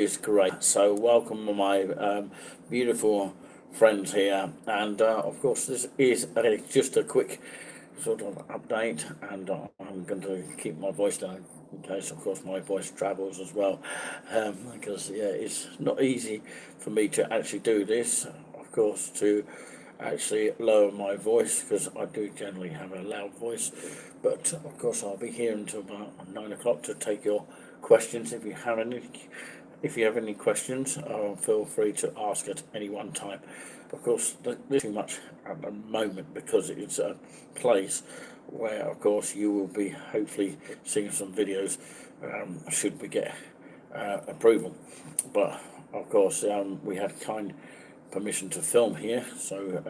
is great. So welcome my beautiful friends here, and of course this is just a quick sort of update, and I'm going to keep my voice down in case, of course, my voice travels as well, because yeah, it's not easy for me to actually do this, of course, to actually lower my voice because I do generally have a loud voice. But of course, I'll be here until about 9 o'clock to take your questions if you have any. If you have any questions, feel free to ask at any one time. Of course, there's too much at the moment because it's a place where, of course, you will be hopefully seeing some videos should we get approval. But of course, we had kind permission to film here, so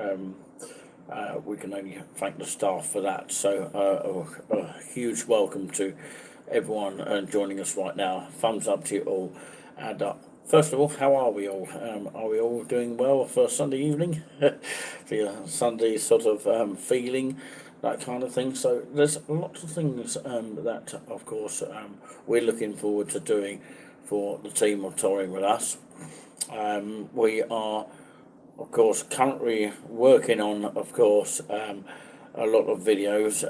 we can only thank the staff for that. So a huge welcome to everyone joining us right now. Thumbs up to you all. And first of all, how are we all? Are we all doing well for Sunday evening? For your Sunday sort of feeling, that kind of thing. So there's lots of things that, of course, we're looking forward to doing for the team of touring with us. We are, of course, currently working on, of course, a lot of videos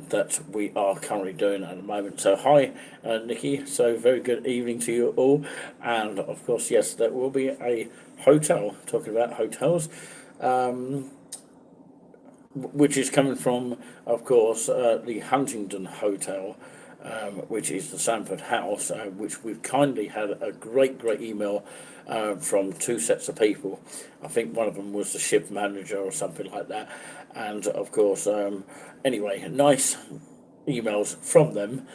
that we are currently doing at the moment. So hi, Nikki. So very good evening to you all. And of course, yes, there will be a hotel, talking about hotels, which is coming from, of course, the Huntingdon Hotel, which is the Sanford House, which we've kindly had a great email from two sets of people. I think one of them was the shift manager or something like that. And of course, anyway, nice emails from them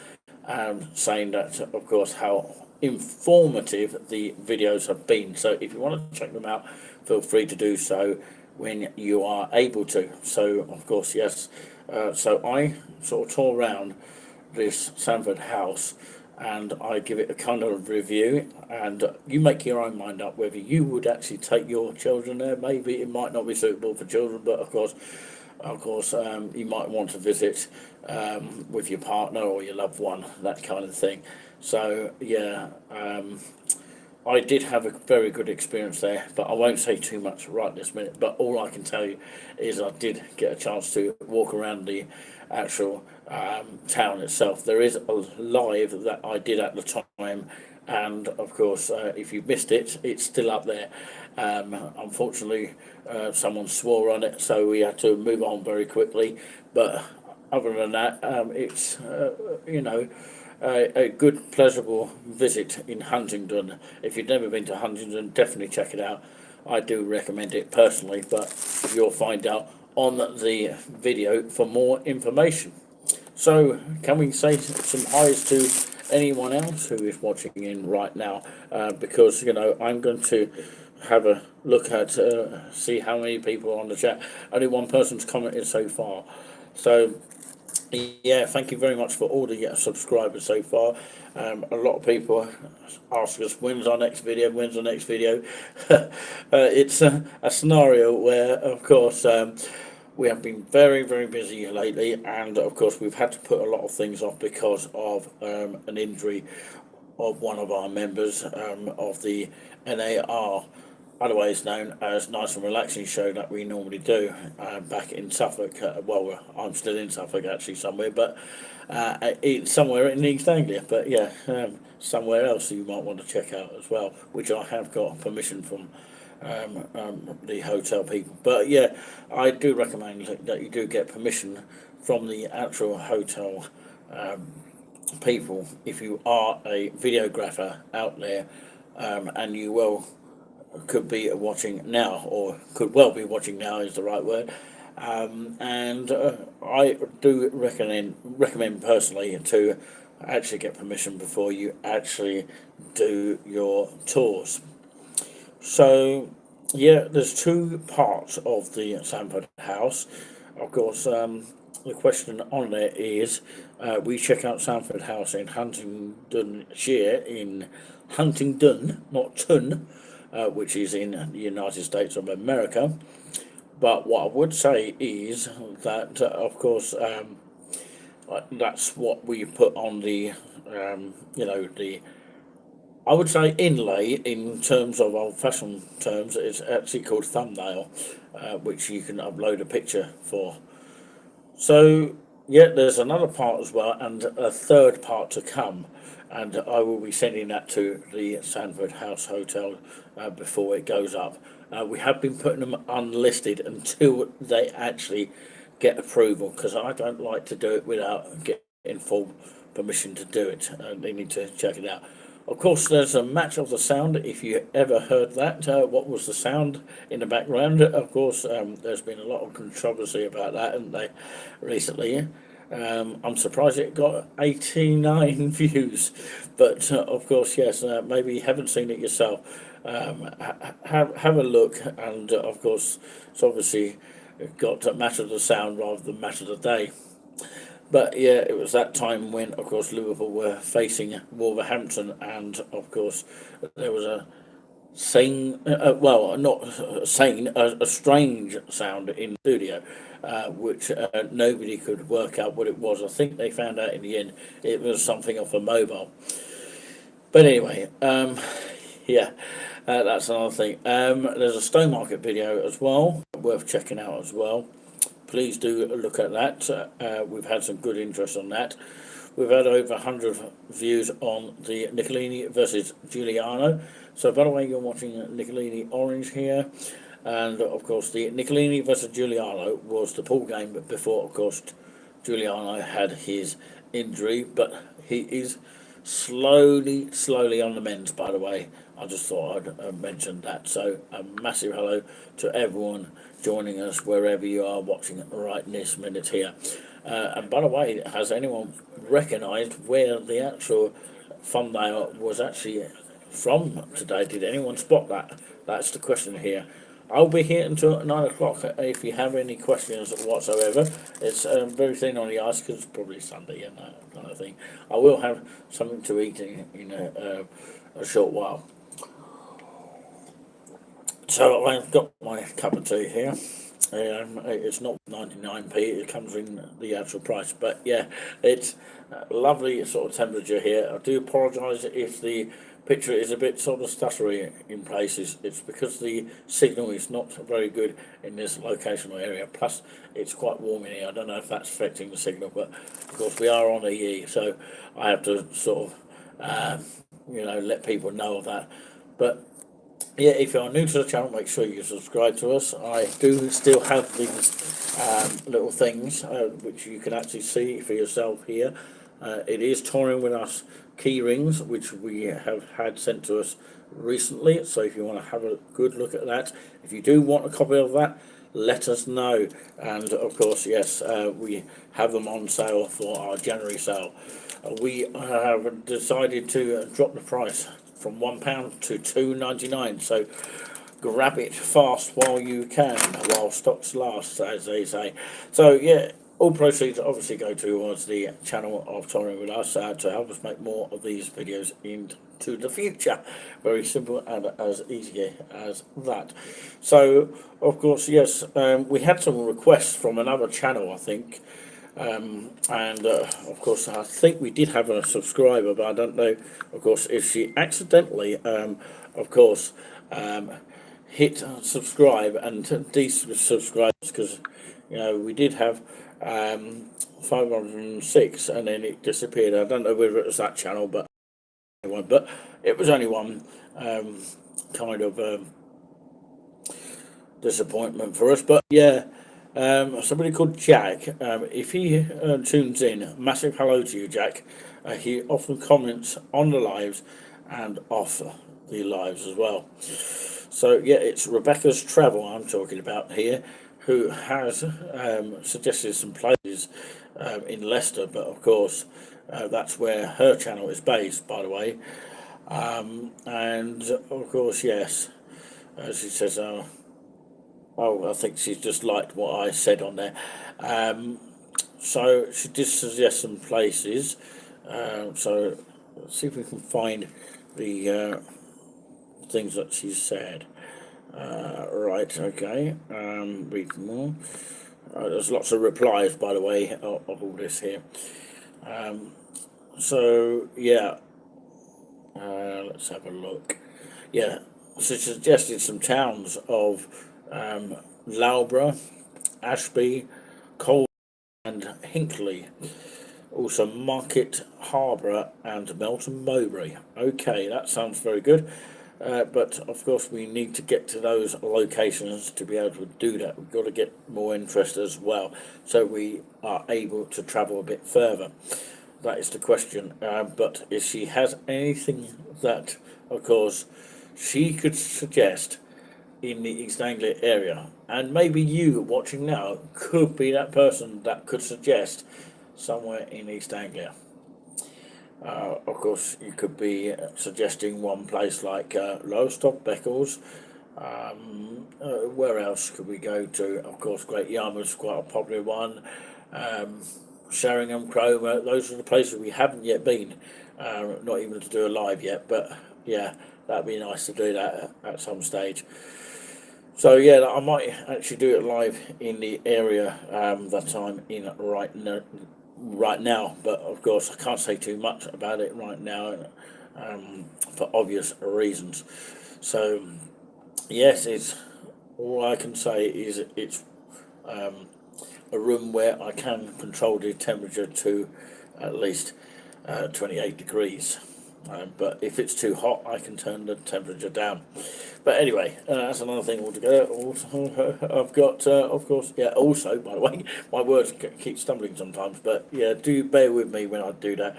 saying that, of course, how informative the videos have been. So if you want to check them out, feel free to do so when you are able to. So, of course, yes. So I sort of tour around this Sanford house and I give it a kind of review, and you make your own mind up whether you would actually take your children there. Maybe it might not be suitable for children, but of course, you might want to visit with your partner or your loved one, that kind of thing. So yeah, I did have a very good experience there, but I won't say too much right this minute. But all I can tell you is I did get a chance to walk around the actual town itself. There is a live that I did at the time, and of course, if you missed it, it's still up there. Unfortunately, someone swore on it, so we had to move on very quickly. But other than that, it's a good, pleasurable visit in Huntingdon. If you've never been to Huntingdon, definitely check it out. I do recommend it personally, but you'll find out on the video for more information. So, can we say some highs to anyone else who is watching in right now? Because, I'm going to have a look at, see how many people are on the chat. Only one person's commented so far. So, yeah, thank you very much for all the subscribers so far. A lot of people ask us, when's our next video? When's the next video? It's a scenario where, of course, we have been very busy lately, and of course, we've had to put a lot of things off because of an injury of one of our members of the NAR, otherwise known as Nice and Relaxing Show that we normally do back in Suffolk. Well, I'm still in Suffolk actually somewhere, but it's somewhere in East Anglia. But yeah, somewhere else you might want to check out as well, which I have got permission from the hotel people. But yeah, I do recommend that you do get permission from the actual hotel people if you are a videographer out there, and you could be watching now, or could well be watching now is the right word. And I do recommend personally to actually get permission before you actually do your tours. So yeah, there's two parts of the Sanford House. Of course, the question on there is, we check out Sanford House in Huntingdonshire, in Huntingdon, not Tun, which is in the United States of America. But what I would say is that, of course, that's what we put on the, the I would say inlay in terms of old-fashioned terms. It's actually called thumbnail, which you can upload a picture for. So yeah, there's another part as well, and a third part to come, and I will be sending that to the Sanford House Hotel before it goes up. We have been putting them unlisted until they actually get approval, because I don't like to do it without getting full permission to do it. They need to check it out. Of course, there's a match of the sound. If you ever heard that, what was the sound in the background? Of course, there's been a lot of controversy about that, haven't they, recently? I'm surprised it got 89 views, but of course, yes. Maybe you haven't seen it yourself. Have a look, and of course, it's obviously got to matter the sound rather than matter the day. But yeah, it was that time when, of course, Liverpool were facing Wolverhampton, and of course, there was a well, not sane, a strange sound in the studio, which nobody could work out what it was. I think they found out in the end it was something off a mobile. But anyway, yeah, that's another thing. There's a Stone Market video as well, worth checking out as well. Please do look at that. We've had some good interest on that. We've had over 100 views on the Nickalini versus Giuliano. So, by the way, you're watching Nickalini Orange here. And, of course, the Nickalini versus Giuliano was the pool game before, of course, Giuliano had his injury. But he is slowly on the mend, by the way. I just thought I'd mention that. So a massive hello to everyone joining us wherever you are watching right this minute here. And by the way, has anyone recognised where the actual thumbnail was actually from today? Did anyone spot that? That's the question here. I'll be here until 9 o'clock if you have any questions whatsoever. It's very thin on the ice because it's probably Sunday and that kind of thing. I will have something to eat in a short while. So I've got my cup of tea here. It's not 99p, it comes in the actual price, but yeah, it's a lovely sort of temperature here. I do apologise if the picture is a bit sort of stuttery in places. It's because the signal is not very good in this locational area, plus it's quite warm in here. I don't know if that's affecting the signal, but of course we are on a E, so I have to sort of let people know of that. But yeah, if you're new to the channel, make sure you subscribe to us. I do still have these little things which you can actually see for yourself here. It is touring with us key rings, which we have had sent to us recently. So if you want to have a good look at that, if you do want a copy of that, let us know. And of course, yes, we have them on sale for our January sale. We have decided to drop the price from £1 to £2.99. So grab it fast while you can, while stocks last, as they say. So yeah, all proceeds obviously go towards the channel of Touring with Us to help us make more of these videos into the future. Very simple and as easy as that. So of course, yes, we had some requests from another channel, I think. And of course, I think we did have a subscriber, but I don't know, of course, if she accidentally, of course, hit subscribe and desubscribe, because we did have 506 and then it disappeared. I don't know whether it was that channel, but it was only one kind of disappointment for us. But yeah. Somebody called Jack, if he tunes in, massive hello to you, Jack. He often comments on the lives and off the lives as well. So yeah, it's Rebecca's Travel I'm talking about here, who has suggested some places in Leicester, but of course that's where her channel is based, by the way. And of course, yes, she says, I think she's just liked what I said on there. So she did suggest some places. So let's see if we can find the things that she said. Right, okay. Read more. There's lots of replies, by the way, of all this here. So, yeah. Let's have a look. Yeah, so suggested some towns of Loughborough, Ashby, Col and Hinkley. Also Market Harborough and Melton Mowbray. Okay, that sounds very good. But of course, we need to get to those locations to be able to do that. We've got to get more interest as well, so we are able to travel a bit further. That is the question. But if she has anything that, of course, she could suggest in the East Anglia area, and maybe you watching now could be that person that could suggest somewhere in East Anglia. Of course, you could be suggesting one place like Lowestoft, Beccles. Where else could we go to? Of course, Great Yarmouth's quite a popular one. Um, Sheringham, Cromer, those are the places we haven't yet been. Not even to do a live yet, but yeah, that'd be nice to do that at some stage. So yeah, I might actually do it live in the area that I'm in right now. But of course, I can't say too much about it right now for obvious reasons. So yes, it's all I can say is it's um, a room where I can control the temperature to at least 28 degrees. But if it's too hot, I can turn the temperature down. But anyway, that's another thing altogether. Also, I've got, of course, yeah. Also, by the way, my words keep stumbling sometimes. But yeah, do bear with me when I do that.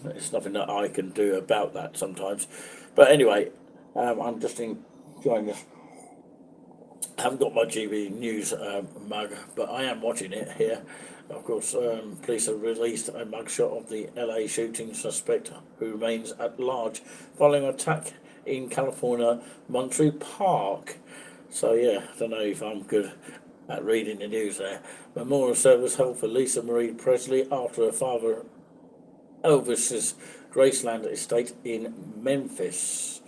It's nothing that I can do about that sometimes. But anyway, I'm just enjoying this. I haven't got my GB News mug, but I am watching it here. Of course, police have released a mugshot of the LA shooting suspect who remains at large following an attack in California Monterey Park. So yeah, I don't know if I'm good at reading the news there. Memorial service held for Lisa Marie Presley after her father Elvis's Graceland estate in Memphis.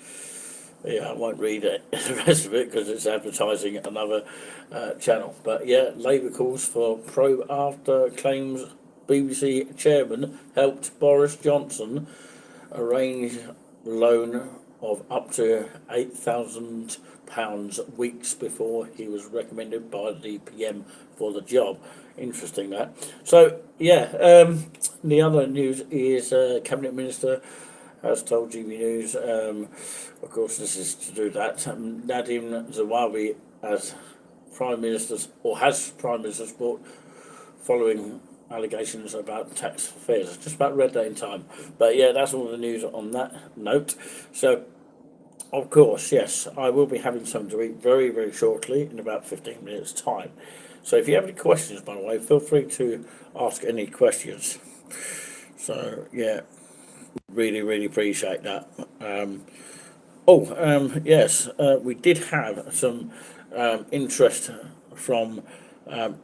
Yeah, I won't read it, the rest of it because it's advertising another channel. But yeah, Labour calls for probe after claims BBC chairman helped Boris Johnson arrange loan of up to £8,000 weeks before he was recommended by the PM for the job. Interesting that. So yeah, the other news is Cabinet Minister has told GB News. Of course, this is to do that. Nadim Zawawi as Prime Minister, or has Prime Minister support following allegations about tax affairs. I just about read that in time. But yeah, that's all the news on that note. So, of course, yes, I will be having something to eat very, very shortly in about 15 minutes' time. So if you have any questions, by the way, feel free to ask any questions. So, yeah, really, really appreciate that. Yes, we did have some interest from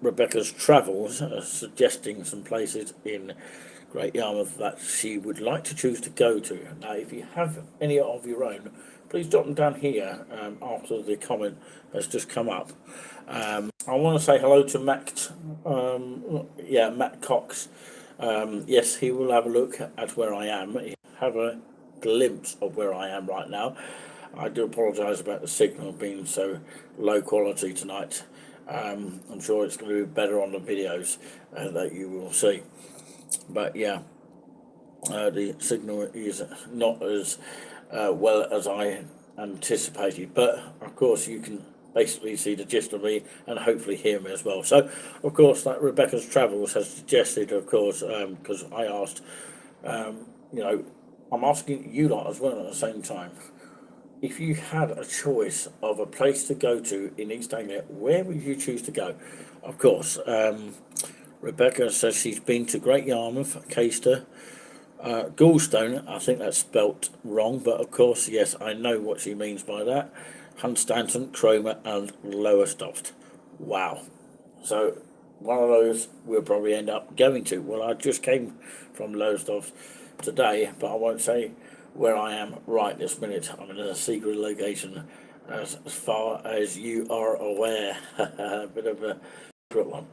Rebecca's travels, suggesting some places in Great Yarmouth that she would like to choose to go to. Now, if you have any of your own, please drop them down here after the comment has just come up. I want to say hello to Matt Cox. Yes, he will have a look at where I am. Have a glimpse of where I am right now. I do apologise about the signal being so low quality tonight. I'm sure it's going to be better on the videos that you will see. But yeah, the signal is not as well as I anticipated. But of course, you can basically see the gist of me and hopefully hear me as well. So, of course, that Rebecca's Travels has suggested, of course, because I asked, you know, I'm asking you lot as well at the same time. If you had a choice of a place to go to in East Anglia, where would you choose to go? Of course, Rebecca says she's been to Great Yarmouth, Caister, Gallstone. I think that's spelt wrong, but of course, yes, I know what she means by that. Hunstanton, Cromer, and Lowestoft. Wow. So one of those we'll probably end up going to. Well, I just came from Lowestoft today, but I won't say where I am right this minute. I'm in a secret location as far as you are aware. A bit of a secret one.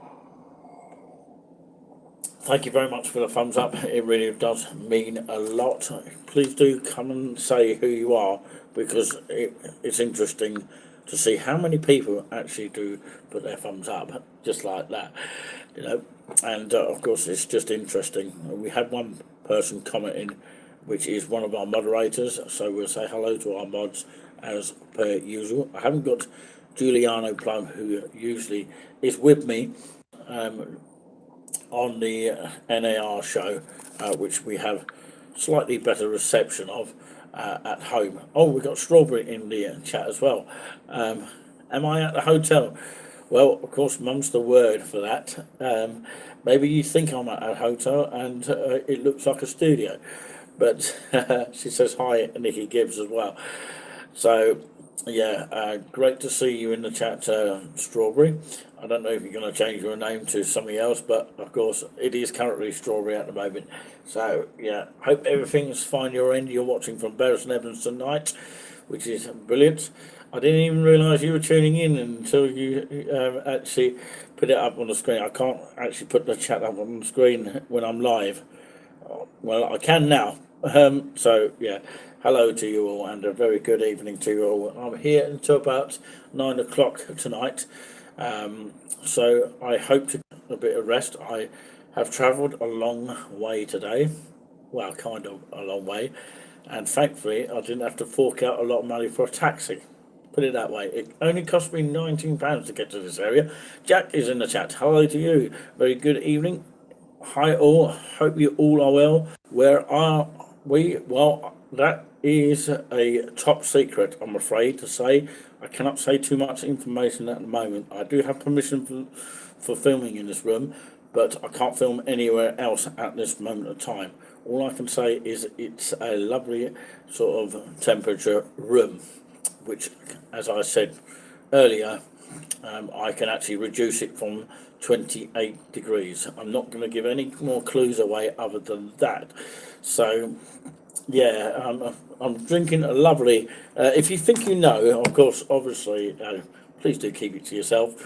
thank you very much for the thumbs up. It really does mean a lot. Please do come and say who you are, because it's interesting to see how many people actually do put their thumbs up just like that, you know. And of course, it's just interesting. We had one person commenting, which is one of our moderators, so we'll say hello to our mods as per usual. I haven't got Giuliano Plum, who usually is with me on the NAR show, which we have slightly better reception of at home. Oh, we got Strawberry in the chat as well. Am I at the hotel? Well, of course, mum's the word for that. Maybe you think I'm at a hotel and it looks like a studio, but she says hi, Nikki Gibbs as well. So, yeah, great to see you in the chat, Strawberry. I don't know if you're going to change your name to something else, but of course it is currently Strawberry at the moment. So, yeah, hope everything's fine your end. You're watching from Bury St Edmunds tonight, which is brilliant. I didn't even realise you were tuning in until you actually put it up on the screen. I can't actually put the chat up on the screen when I'm live. Well, I can now. So, yeah, hello to you all and a very good evening to you all. I'm here until about 9 o'clock tonight. So I hope to get a bit of rest. I have travelled a long way today. Well, kind of a long way. And thankfully, I didn't have to fork out a lot of money for a taxi. Put it that way. It only cost me £19 to get to this area. Jack is in the chat. Hello to you. Very good evening. Hi all. Hope you all are well. Where are we? Well, that is a top secret, I'm afraid to say. I cannot say too much information at the moment. I do have permission for filming in this room, but I can't film anywhere else at this moment of time. All I can say is it's a lovely sort of temperature room, which, as I said earlier, I can actually reduce it from 28 degrees. I'm not going to give any more clues away other than that. So, yeah, I'm drinking a lovely. If you think you know, of course, obviously, please do keep it to yourself.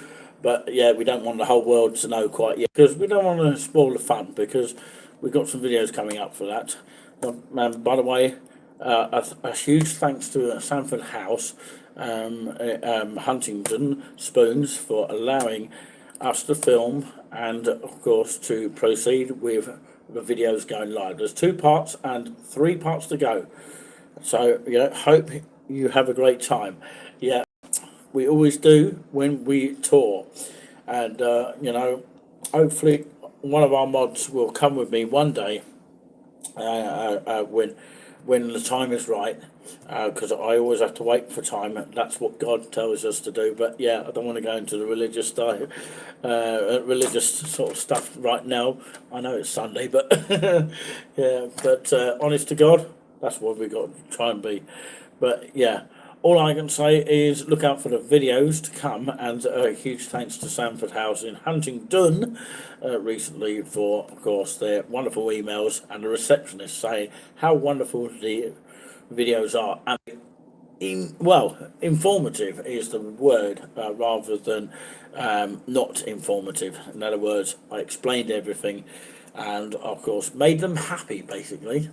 But yeah, we don't want the whole world to know quite yet, because we don't want to spoil the fun, because we've got some videos coming up for that. By the way, a huge thanks to Sanford House, Huntington Spoons, for allowing us to film and, of course, to proceed with the videos going live. There's 2 parts and 3 parts to go. So, yeah, hope you have a great time. Yeah, we always do when we tour. And, you know, hopefully one of our mods will come with me one day when the time is right, because I always have to wait for time. That's what God tells us to do. But yeah, I don't want to go into the religious sort of stuff right now. I know it's Sunday, but yeah. But honest to God, that's what we got to try and be. But yeah. All I can say is look out for the videos to come, and a huge thanks to Sanford House in Huntingdon recently for, of course, their wonderful emails and the receptionist saying how wonderful the videos are. And informative is the word, rather than not informative. In other words, I explained everything and, of course, made them happy, basically.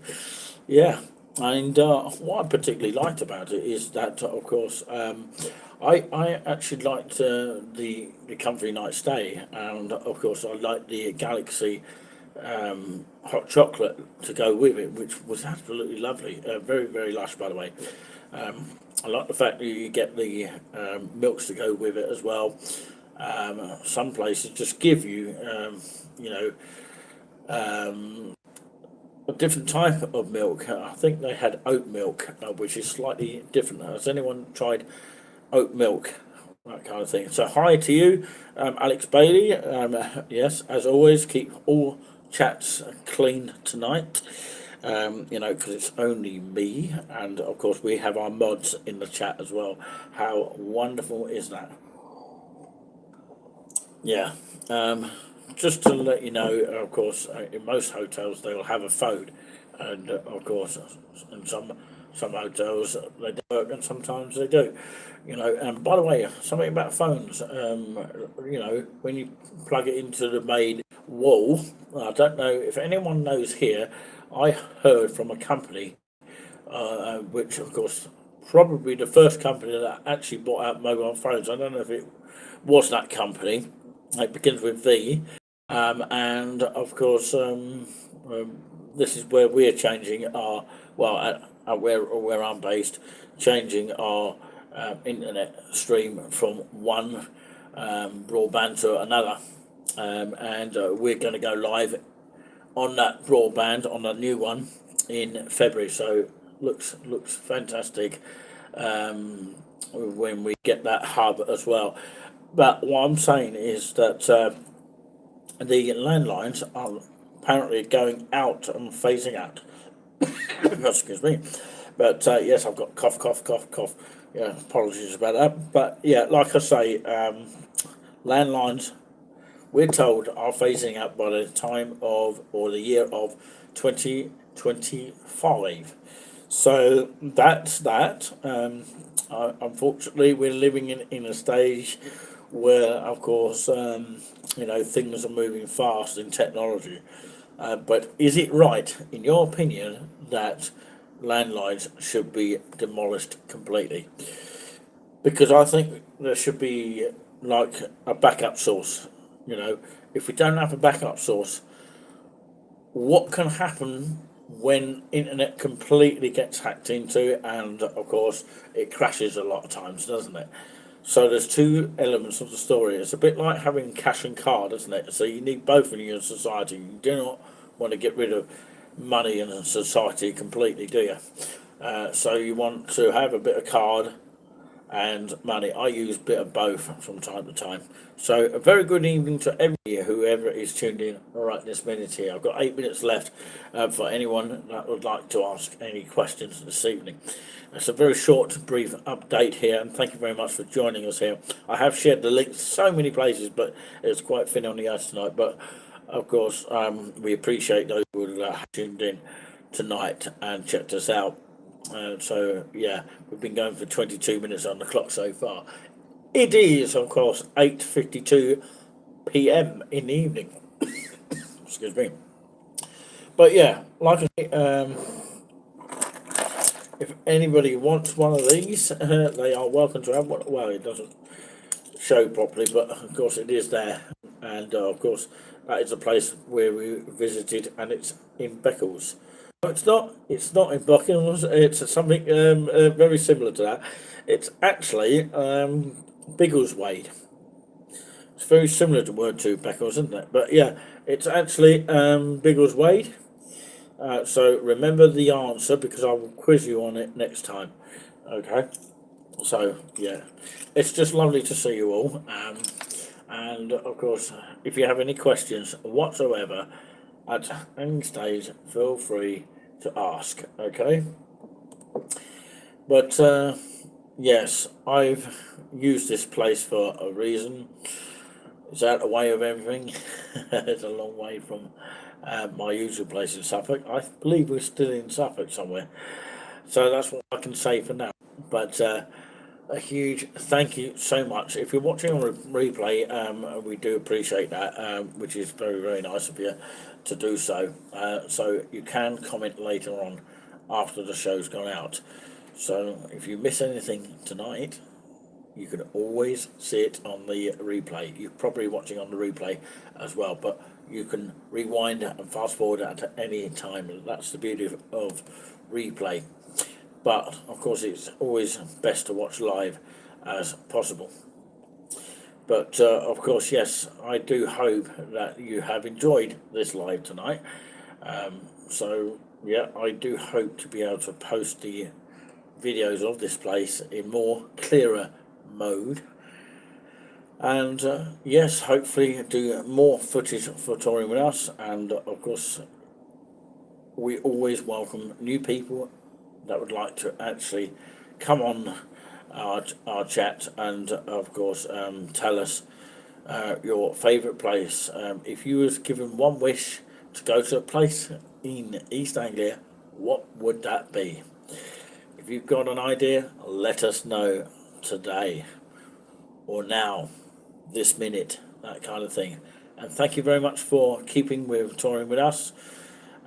Yeah. And what I particularly liked about it is that, of course, I actually liked the Comfy Night Stay, and of course I liked the Galaxy hot chocolate to go with it, which was absolutely lovely. Very, very lush, by the way. I like the fact that you get the milks to go with it as well. Some places just give you, you know, a different type of milk. I think they had oat milk, which is slightly different. Has anyone tried oat milk? That kind of thing. So hi to you, Alex Bailey. Yes, as always, keep all chats clean tonight. You know, because it's only me, and of course we have our mods in the chat as well. How wonderful is that? Yeah. Just to let you know, of course, in most hotels they will have a phone, and of course, in some hotels they don't work, and sometimes they do. You know, and by the way, something about phones. You know, when you plug it into the main wall. I don't know if anyone knows here. I heard from a company, which of course probably the first company that actually bought out mobile phones. I don't know if it was that company. It begins with V, and of course this is where we're changing our, well, at where I'm based, changing our internet stream from one broadband to another, and we're going to go live on that broadband on the new one in February. So looks fantastic when we get that hub as well. But what I'm saying is that the landlines are apparently going out and phasing out. Excuse me. But yes, I've got cough, cough, cough, cough. Yeah, apologies about that. But yeah, like I say, landlines, we're told, are phasing out by the time of, or the year of 2025. So that's that. Unfortunately, we're living in a stage where, of course, things are moving fast in technology. But is it right, in your opinion, that landlines should be demolished completely? Because I think there should be like a backup source. If we don't have a backup source, what can happen when internet completely gets hacked into, and of course it crashes a lot of times, doesn't it? So there's two elements of the story. It's a bit like having cash and card, isn't it? So you need both in your society. You do not want to get rid of money in society completely, do you? So you want to have a bit of card and money. I use a bit of both from time to time. So a very good evening to everybody, whoever is tuned in right this minute here. I've got 8 minutes left for anyone that would like to ask any questions this evening. It's a very short, brief update here, and thank you very much for joining us here. I have shared the links so many places, but it's quite thin on the ice tonight. But of course, we appreciate those who have tuned in tonight and checked us out. So yeah, we've been going for 22 minutes on the clock so far. It is, of course, 8:52 p.m. in the evening. Excuse me. But yeah, like I say, if anybody wants one of these, they are welcome to have one. Well, it doesn't show properly, but of course it is there. And of course, that is a place where we visited, and it's in Beccles. No, it's not. It's not in Buckingham. It's something very similar to that. It's actually Biggleswade. It's very similar to word to Beccles, isn't it? But yeah, it's actually Biggleswade. So remember the answer, because I will quiz you on it next time. Okay. So yeah, it's just lovely to see you all. And of course, if you have any questions whatsoever at any stage, feel free to ask. Okay. But yes, I've used this place for a reason. It's out of the way of everything. It's a long way from my usual place in Suffolk. I believe we're still in Suffolk somewhere. So that's what I can say for now. But a huge thank you so much. If you're watching on replay, we do appreciate that, which is very, very nice of you to do so. So you can comment later on after the show's gone out. So if you miss anything tonight, you can always see it on the replay. You're probably watching on the replay as well, but you can rewind and fast forward at any time. That's the beauty of replay. But of course, it's always best to watch live as possible. But of course, yes, I do hope that you have enjoyed this live tonight. So yeah, I do hope to be able to post the videos of this place in more clearer mode, and yes, hopefully do more footage for touring with us. And of course, we always welcome new people that would like to actually come on our chat, and of course tell us your favourite place. If you was given one wish to go to a place in East Anglia, what would that be? If you've got an idea, let us know today or now, this minute, that kind of thing. And thank you very much for keeping with touring with us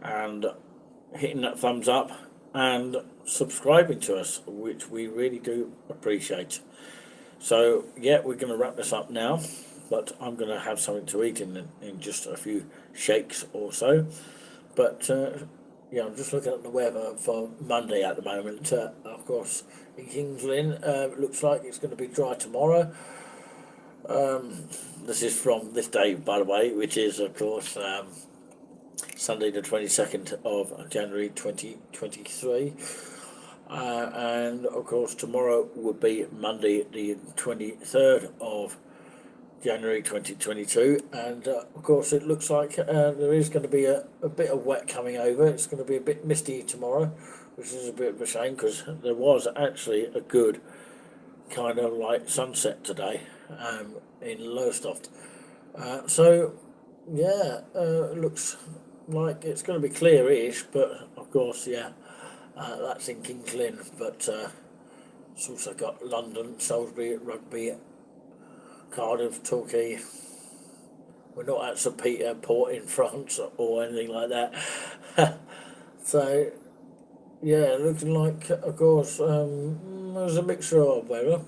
and hitting that thumbs up and subscribing to us, which we really do appreciate. So yeah, we're going to wrap this up now, but I'm going to have something to eat in just a few shakes or so. But yeah, I'm just looking at the weather for Monday at the moment. Of course, in Kings Lynn, it looks like it's going to be dry tomorrow. This is from this day, by the way, which is, of course, Sunday the 22nd of January 2023. And, of course, tomorrow would be Monday the 23rd of January 2022. And, of course, it looks like there is going to be a bit of wet coming over. It's going to be a bit misty tomorrow, which is a bit of a shame because there was actually a good kind of like sunset today in Lowestoft. So yeah, it looks like it's going to be clear-ish, but of course, yeah, that's in Kings Lynn. But it's also got London, Salisbury, Rugby, Cardiff, Torquay. We're not at St Peter Port in France or anything like that. So yeah, looking like, of course, there's a mixture of weather.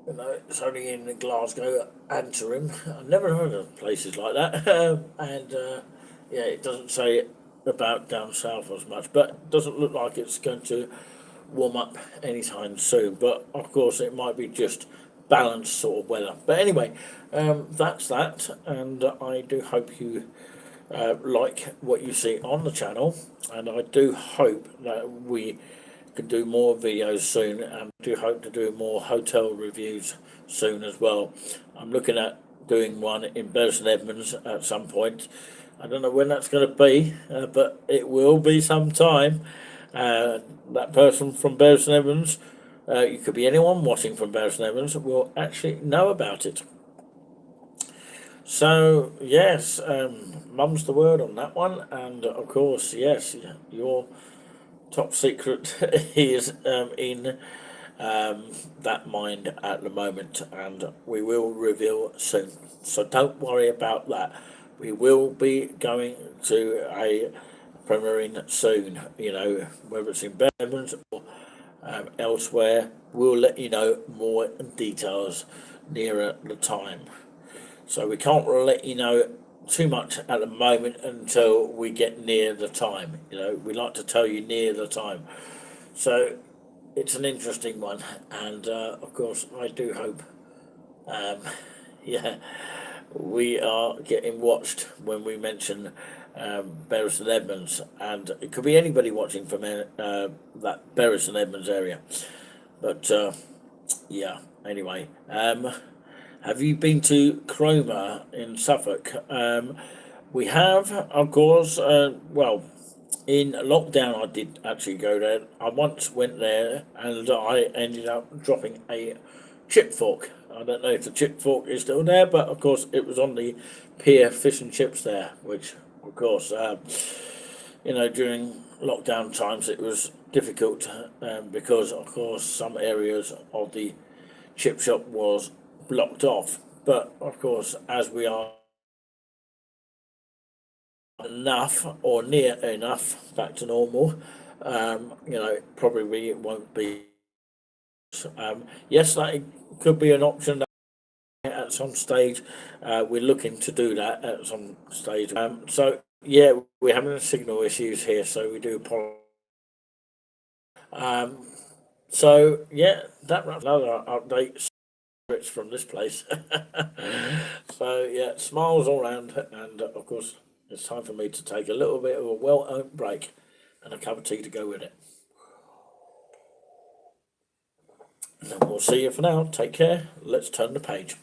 It's only in Glasgow, Antrim. I've never heard of places like that. And yeah, it doesn't say about down south as much, but it doesn't look like it's going to warm up anytime soon. But of course, it might be just balanced sort of weather. But anyway, that's that, and I do hope you like what you see on the channel, and I do hope that we can do more videos soon, and do hope to do more hotel reviews soon as well. I'm looking at doing one in Bury St Edmunds at some point. I don't know when that's going to be, but it will be sometime. That person from Bury St Edmunds, you could be anyone watching from Bury St Edmunds, will actually know about it. So yes, mum's the word on that one, and of course, yes, your top secret is in that mind at the moment, and we will reveal soon. So don't worry about that. We will be going to a premiering soon. Whether it's in Birmingham or elsewhere, we'll let you know more details nearer the time. So we can't let you know too much at the moment until we get near the time. We like to tell you near the time. So it's an interesting one, and of course I do hope, yeah, we are getting watched when we mention Bury St Edmunds, and it could be anybody watching from that Bury St Edmunds area. But yeah, anyway. Have you been to Cromer in Suffolk? We have, of course. Well, in lockdown, I did actually go there. I once went there and I ended up dropping a chip fork. I don't know if the chip fork is still there, but of course it was on the pier fish and chips there, which of course, during lockdown times it was difficult because of course some areas of the chip shop was blocked off. But of course, as we are enough or near enough back to normal, probably it won't be. Yes, that could be an option at some stage. We're looking to do that at some stage. So yeah, we're having signal issues here, so we do apologize. So yeah, that wraps another update from this place. So yeah, smiles all round, and of course it's time for me to take a little bit of a well-earned break and a cup of tea to go with it. And we'll see you for now. Take care. Let's turn the page.